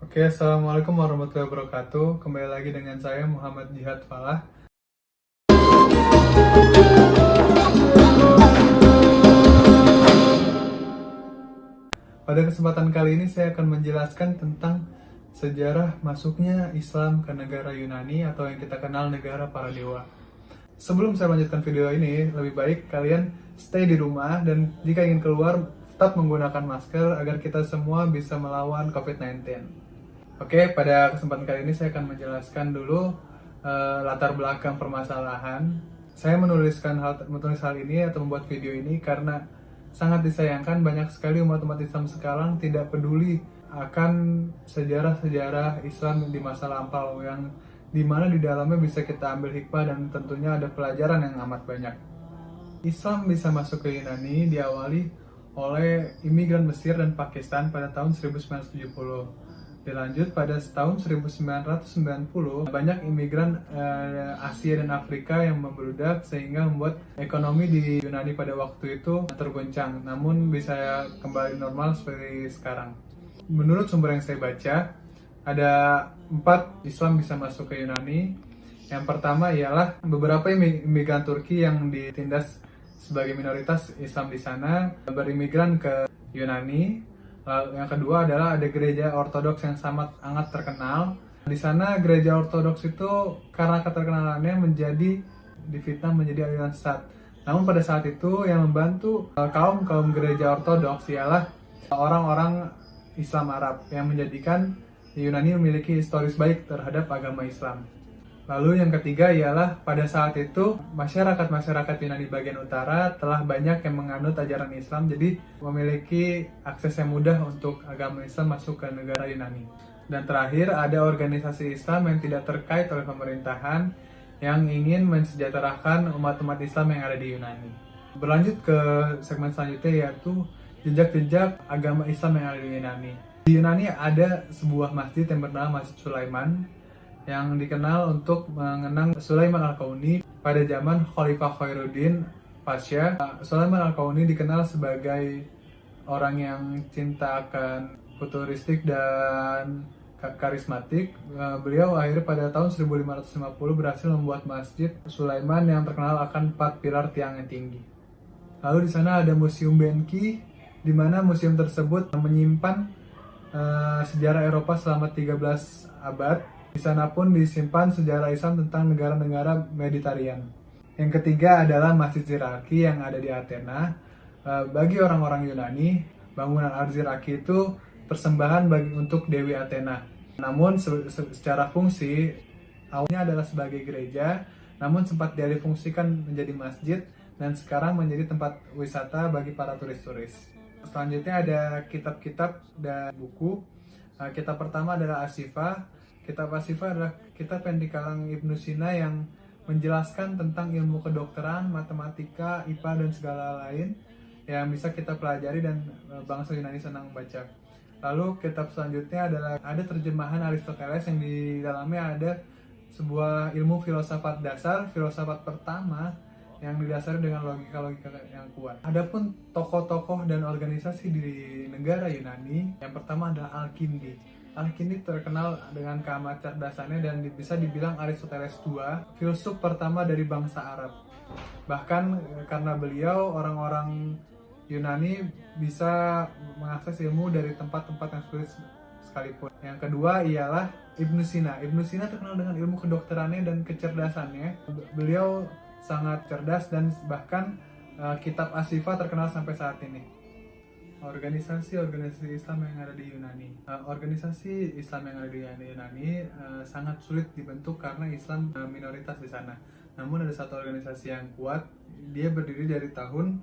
Oke, Assalamualaikum warahmatullahi wabarakatuh. Kembali lagi dengan saya Muhammad Jihad Falah. Pada kesempatan kali ini saya akan menjelaskan tentang sejarah masuknya Islam ke negara Yunani atau yang kita kenal negara para dewa. Sebelum saya lanjutkan video ini, lebih baik kalian stay di rumah dan jika ingin keluar tetap menggunakan masker agar kita semua bisa melawan COVID-19. Oke, pada kesempatan kali ini saya akan menjelaskan dulu latar belakang permasalahan. Saya menulis hal ini atau membuat video ini karena sangat disayangkan banyak sekali umat-umat Islam sekarang tidak peduli akan sejarah-sejarah Islam di masa lampau yang dimana di dalamnya bisa kita ambil hikmah dan tentunya ada pelajaran yang amat banyak. Islam bisa masuk ke Yunani diawali oleh imigran Mesir dan Pakistan pada tahun 1970. Dilanjut pada tahun 1990, banyak imigran Asia dan Afrika yang membludak sehingga membuat ekonomi di Yunani pada waktu itu tergoncang, namun bisa kembali normal seperti sekarang. Menurut sumber yang saya baca, ada 4 Islam bisa masuk ke Yunani. Yang pertama ialah beberapa imigran Turki yang ditindas sebagai minoritas Islam di sana berimigran ke Yunani. Lalu yang kedua adalah ada gereja Ortodoks yang sangat terkenal. Di sana gereja Ortodoks itu karena keterkenalannya menjadi difitnah menjadi aliran sesat. Namun pada saat itu yang membantu kaum gereja Ortodoks ialah orang-orang Islam Arab yang menjadikan Yunani memiliki historis baik terhadap agama Islam. Lalu yang ketiga ialah pada saat itu masyarakat Yunani bagian utara telah banyak yang menganut ajaran Islam, jadi memiliki akses yang mudah untuk agama Islam masuk ke negara Yunani. Dan terakhir ada organisasi Islam yang tidak terkait oleh pemerintahan yang ingin mensejahterakan umat-umat Islam yang ada di Yunani. Berlanjut ke segmen selanjutnya yaitu jejak-jejak agama Islam yang ada di Yunani. Di Yunani ada sebuah masjid yang bernama Masjid Sulaiman yang dikenal untuk mengenang Sulaiman Al-Qauni pada zaman Khalifah Khairuddin Pasha. Sulaiman Al-Qauni dikenal sebagai orang yang cinta akan futuristik dan karismatik. Beliau akhirnya pada tahun 1550 berhasil membuat Masjid Sulaiman yang terkenal akan 4 pilar tiang yang tinggi. Lalu di sana ada Museum Benki, di mana museum tersebut menyimpan sejarah Eropa selama 13 abad. Di sana pun disimpan sejarah Islam tentang negara-negara Mediterranean. Yang ketiga adalah Masjid Ziraki yang ada di Athena. Bagi orang-orang Yunani, bangunan Al-Ziraki itu persembahan untuk Dewi Athena. Namun secara fungsi, awalnya adalah sebagai gereja, namun sempat dialihfungsikan menjadi masjid dan sekarang menjadi tempat wisata bagi para turis-turis. Selanjutnya ada kitab-kitab dan buku. Kitab pertama adalah Ashifa. Kitab Ashifa adalah kitab yang dikarang Ibnu Sina yang menjelaskan tentang ilmu kedokteran, matematika, IPA, dan segala lain yang bisa kita pelajari dan bangsa Yunani senang membaca. Lalu kitab selanjutnya adalah ada terjemahan Aristoteles yang di dalamnya ada sebuah ilmu filsafat dasar, filsafat pertama yang didasari dengan logika-logika yang kuat. Adapun tokoh-tokoh dan organisasi di negara Yunani, yang pertama adalah Al-Kindi. Al-Kindi terkenal dengan keamat cerdasannya dan bisa dibilang Aristoteles II, filsuf pertama dari bangsa Arab. Bahkan karena beliau, orang-orang Yunani bisa mengakses ilmu dari tempat-tempat yang sulit sekalipun. Yang kedua ialah Ibnu Sina. Ibnu Sina terkenal dengan ilmu kedokterannya dan kecerdasannya. Beliau sangat cerdas dan bahkan kitab Ashifa terkenal sampai saat ini. Organisasi Islam yang ada di Yunani. Organisasi Islam yang ada di Yunani sangat sulit dibentuk karena Islam minoritas di sana. Namun ada satu organisasi yang kuat. Dia berdiri dari tahun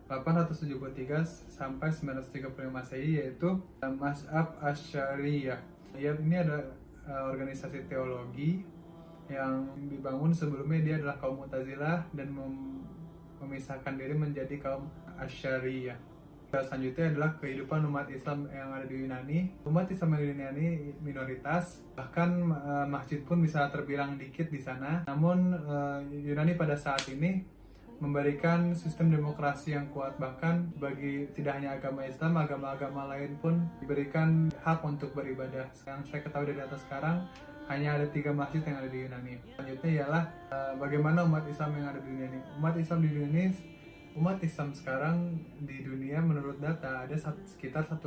873 sampai 935 Masehi, yaitu Mazhab Asy'ariyah. Ini ada organisasi teologi yang dibangun sebelumnya. Dia adalah kaum Mu'tazilah dan memisahkan diri menjadi kaum Asy'ariyah. Selanjutnya adalah kehidupan umat Islam yang ada di Yunani. Umat Islam yang ada di Yunani minoritas, bahkan masjid pun bisa terbilang dikit di sana. Namun Yunani pada saat ini memberikan sistem demokrasi yang kuat. Bahkan bagi tidak hanya agama Islam, agama-agama lain pun diberikan hak untuk beribadah. Yang saya ketahui dari data sekarang, hanya ada 3 masjid yang ada di Yunani. Selanjutnya ialah bagaimana umat Islam yang ada di Yunani. Umat Islam sekarang di dunia menurut data ada sekitar 1,7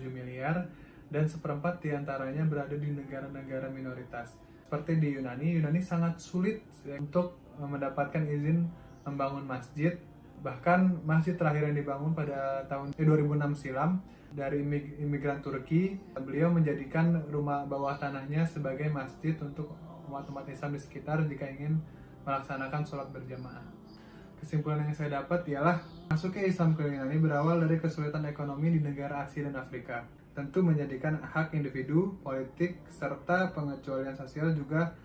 miliar dan seperempat diantaranya berada di negara-negara minoritas. Seperti di Yunani sangat sulit untuk mendapatkan izin membangun masjid. Bahkan masjid terakhir yang dibangun pada tahun 2006 silam dari imigran Turki, beliau menjadikan rumah bawah tanahnya sebagai masjid untuk umat-umat Islam di sekitar jika ingin melaksanakan sholat berjamaah. Kesimpulan yang saya dapat ialah masuknya Islam ke Yunani berawal dari kesulitan ekonomi di negara Asia dan Afrika. Tentu menjadikan hak individu, politik, serta pengecualian sosial juga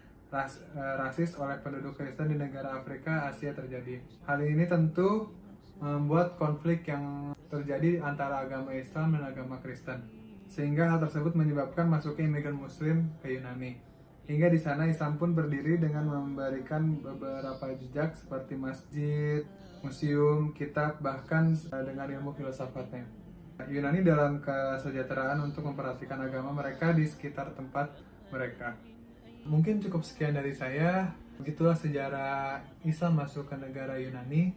rasis oleh penduduk Kristen di negara Afrika Asia terjadi. Hal ini tentu membuat konflik yang terjadi antara agama Islam dan agama Kristen, sehingga hal tersebut menyebabkan masuknya imigran Muslim ke Yunani. Hingga di sana Islam pun berdiri dengan memberikan beberapa jejak seperti masjid, museum, kitab, bahkan dengan ilmu filsafatnya. Yunani dalam kesejahteraan untuk memperhatikan agama mereka di sekitar tempat mereka. Mungkin cukup sekian dari saya. Begitulah sejarah Islam masuk ke negara Yunani.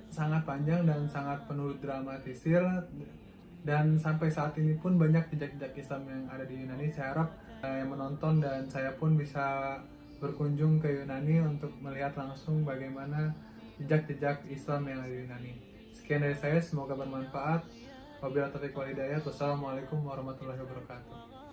Sangat panjang dan sangat penuh dramatisir. Dan sampai saat ini pun banyak jejak-jejak Islam yang ada di Yunani. Saya harap yang menonton dan saya pun bisa berkunjung ke Yunani untuk melihat langsung bagaimana jejak-jejak Islam yang ada di Yunani. Sekian dari saya, semoga bermanfaat. Wabillahi taufiq wal hidayah. Wassalamualaikum warahmatullahi wabarakatuh.